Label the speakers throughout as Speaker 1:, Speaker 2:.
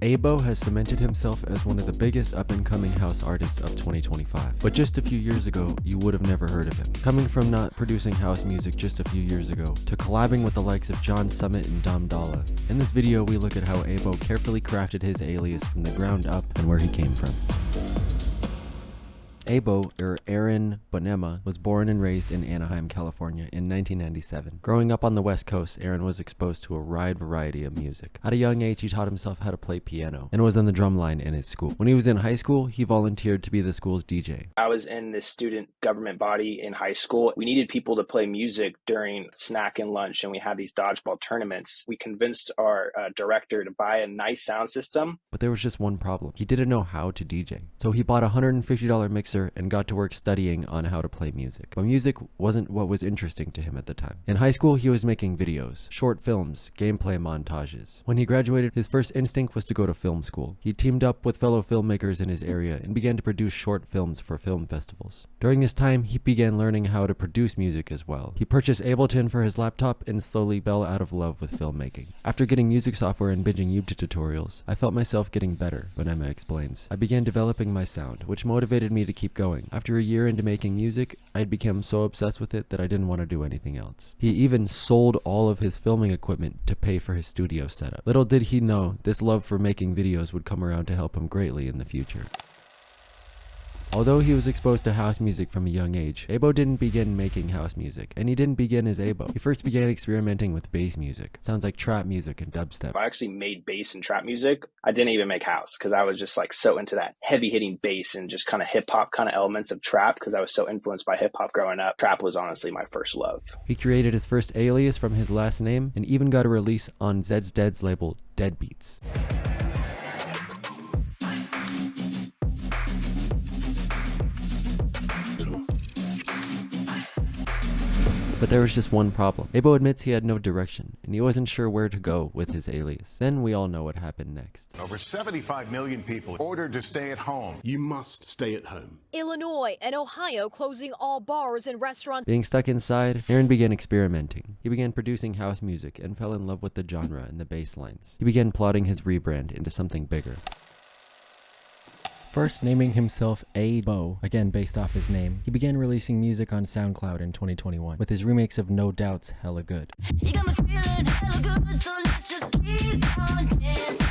Speaker 1: Ayybo has cemented himself as one of the biggest up-and-coming house artists of 2025. But just a few years ago, you would have never heard of him. Coming from not producing house music just a few years ago, to collabing with the likes of John Summit and Dom Dolla. In this video, we look at how Ayybo carefully crafted his alias from the ground up and where he came from. Ayybo, or Aaron Bonema, was born and raised in Anaheim, California in 1997. Growing up on the West Coast, Aaron was exposed to a wide variety of music. At a young age, he taught himself how to play piano and was in the drum line in his school. When he was in high school, he volunteered to be the school's DJ.
Speaker 2: I was in this student government body in high school. We needed people to play music during snack and lunch, and we had these dodgeball tournaments. We convinced our director to buy a nice sound system.
Speaker 1: But there was just one problem. He didn't know how to DJ. So he bought a $150 mixer and got to work studying on how to play music. But music wasn't what was interesting to him at the time. In high school, he was making videos, short films, gameplay montages. When he graduated, his first instinct was to go to film school. He teamed up with fellow filmmakers in his area and began to produce short films for film festivals. During this time, he began learning how to produce music as well. He purchased Ableton for his laptop and slowly fell out of love with filmmaking. After getting music software and binging YouTube tutorials, I felt myself getting better, Bonema explains. I began developing my sound, which motivated me to keep going. After a year into making music, I had become so obsessed with it that I didn't want to do anything else. He even sold all of his filming equipment to pay for his studio setup. Little did he know, this love for making videos would come around to help him greatly in the future. Although he was exposed to house music from a young age, Ayybo didn't begin making house music, and he didn't begin as Ayybo. He first began experimenting with bass music. Sounds like trap music and dubstep.
Speaker 2: I actually made bass and trap music. I didn't even make house because I was just like so into that heavy hitting bass and just kind of hip hop kind of elements of trap because I was so influenced by hip hop growing up. Trap was honestly my first love.
Speaker 1: He created his first alias from his last name and even got a release on Zeds Dead's label Dead Beats. But there was just one problem. Ayybo admits he had no direction, and he wasn't sure where to go with his alias. Then we all know what happened next.
Speaker 3: Over 75 million people ordered to stay at home.
Speaker 4: You must stay at home.
Speaker 5: Illinois and Ohio closing all bars and restaurants.
Speaker 1: Being stuck inside, Aaron began experimenting. He began producing house music and fell in love with the genre and the bass lines. He began plotting his rebrand into something bigger. First naming himself Ayybo, again based off his name, he began releasing music on SoundCloud in 2021 with his remix of No Doubt's Hella Good.
Speaker 6: You got me feeling hella good, so let's just keep on dancing.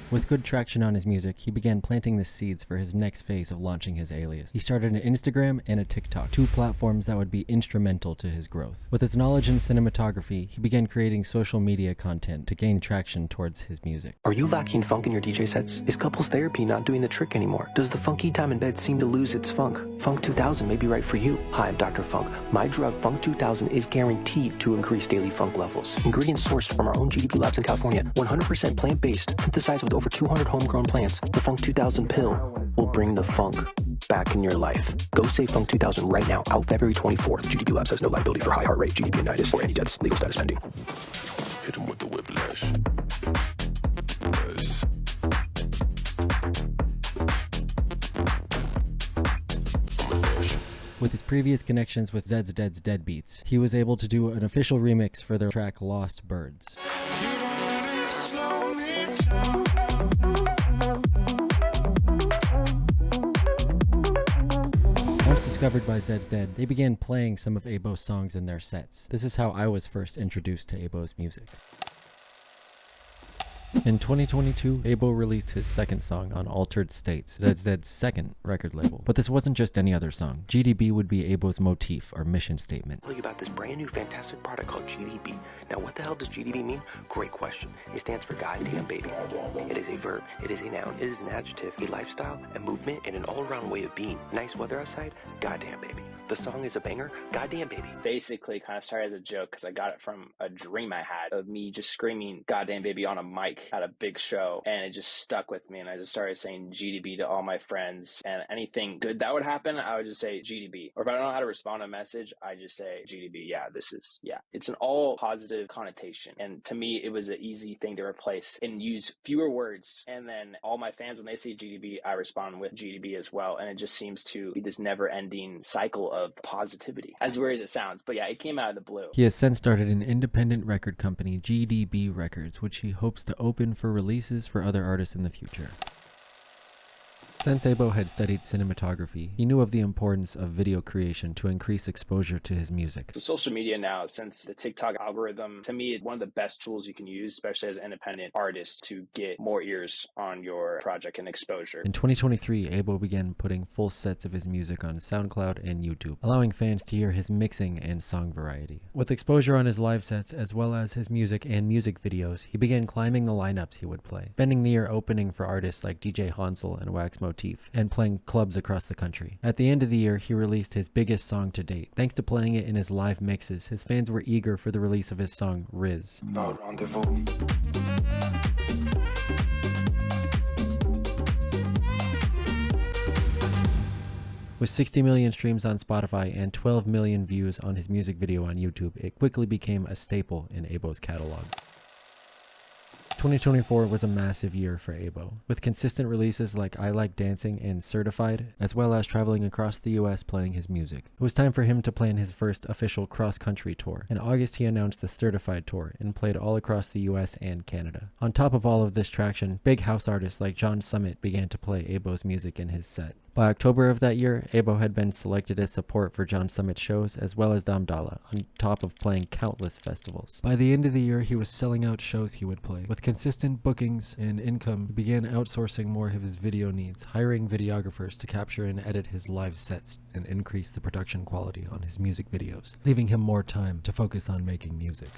Speaker 1: With good traction on his music, he began planting the seeds for his next phase of launching his alias. He started an Instagram and a TikTok, two platforms that would be instrumental to his growth. With his knowledge in cinematography, he began creating social media content to gain traction towards his music.
Speaker 7: Are you lacking funk in your DJ sets? Is couples therapy not doing the trick anymore? Does the funky time in bed seem to lose its funk? Funk 2000 may be right for you. Hi, I'm Dr. Funk. My drug, Funk 2000, is guaranteed to increase daily funk levels. Ingredients sourced from our own GDP labs in California. 100% plant-based, synthesized with over 200 homegrown plants. The Funk 2000 pill will bring the funk back in your life. Go save Funk 2000 right now, out February 24th. GDP Labs has no liability for high heart rate, GDP initis, or any deaths. Legal status pending.
Speaker 3: Hit him with the whiplash.
Speaker 1: With his previous connections with Zeds Dead's Dead Beats, he was able to do an official remix for their track Lost Birds. Once discovered by Zeds Dead, they began playing some of Ayybo's songs in their sets. This is how I was first introduced to Ayybo's music. In 2022, Ayybo released his second song on Altered States, Zeds Dead's second record label. But this wasn't just any other song. GDB would be Ayybo's motif or mission statement.
Speaker 7: I'll tell you about this brand new fantastic product called GDB. Now, what the hell does GDB mean? Great question. It stands for Goddamn Baby. It is a verb, it is a noun, it is an adjective, a lifestyle, a movement, and an all-around way of being. Nice weather outside? Goddamn Baby. The song is a banger? Goddamn Baby.
Speaker 2: Basically kind of started as a joke because I got it from a dream I had of me just screaming goddamn baby on a mic at a big show, and it just stuck with me. And I just started saying GDB to all my friends, and anything good that would happen, I would just say GDB. Or if I don't know how to respond to a message, I just say GDB. Yeah, it's an all positive connotation. And to me, it was an easy thing to replace and use fewer words. And then all my fans, when they see GDB, I respond with GDB as well. And it just seems to be this never ending cycle of positivity, as weird as it sounds. But yeah, it came out of the blue.
Speaker 1: He has since started an independent record company, GDB Records, which he hopes to open for releases for other artists in the future. Since Ayybo had studied cinematography, he knew of the importance of video creation to increase exposure to his music.
Speaker 2: So social media now, since the TikTok algorithm, to me, it's one of the best tools you can use, especially as an independent artist, to get more ears on your project and exposure.
Speaker 1: In 2023, Ayybo began putting full sets of his music on SoundCloud and YouTube, allowing fans to hear his mixing and song variety. With exposure on his live sets, as well as his music and music videos, he began climbing the lineups he would play, spending the year opening for artists like DJ Hansel and Wax Motif, and playing clubs across the country. At the end of the year, he released his biggest song to date. Thanks to playing it in his live mixes, his fans were eager for the release of his song, Riz. With 60 million streams on Spotify and 12 million views on his music video on YouTube, it quickly became a staple in Ayybo's catalog. 2024 was a massive year for Ayybo, with consistent releases like I Like Dancing and Certified, as well as traveling across the US playing his music. It was time for him to plan his first official cross-country tour. In August, he announced the Certified Tour and played all across the US and Canada. On top of all of this traction, big house artists like John Summit began to play Ayybo's music in his set. By October of that year, Ayybo had been selected as support for John Summit's shows, as well as Dom Dolla, on top of playing countless festivals. By the end of the year, he was selling out shows he would play. With consistent bookings and income, he began outsourcing more of his video needs, hiring videographers to capture and edit his live sets and increase the production quality on his music videos, leaving him more time to focus on making music.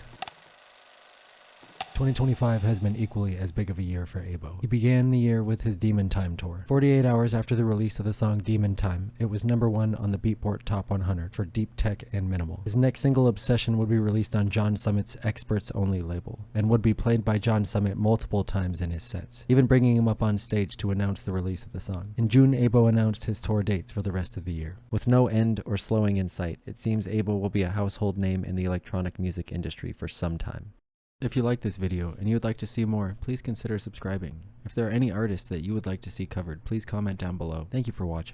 Speaker 1: 2025 has been equally as big of a year for Ayybo. He began the year with his Demon Time tour. 48 hours after the release of the song Demon Time, it was #1 on the Beatport Top 100 for deep tech and minimal. His next single, Obsession, would be released on John Summit's Experts Only label, and would be played by John Summit multiple times in his sets, even bringing him up on stage to announce the release of the song. In June, Ayybo announced his tour dates for the rest of the year. With no end or slowing in sight, it seems Ayybo will be a household name in the electronic music industry for some time. If you like this video and you would like to see more, please consider subscribing. If there are any artists that you would like to see covered, please comment down below. Thank you for watching.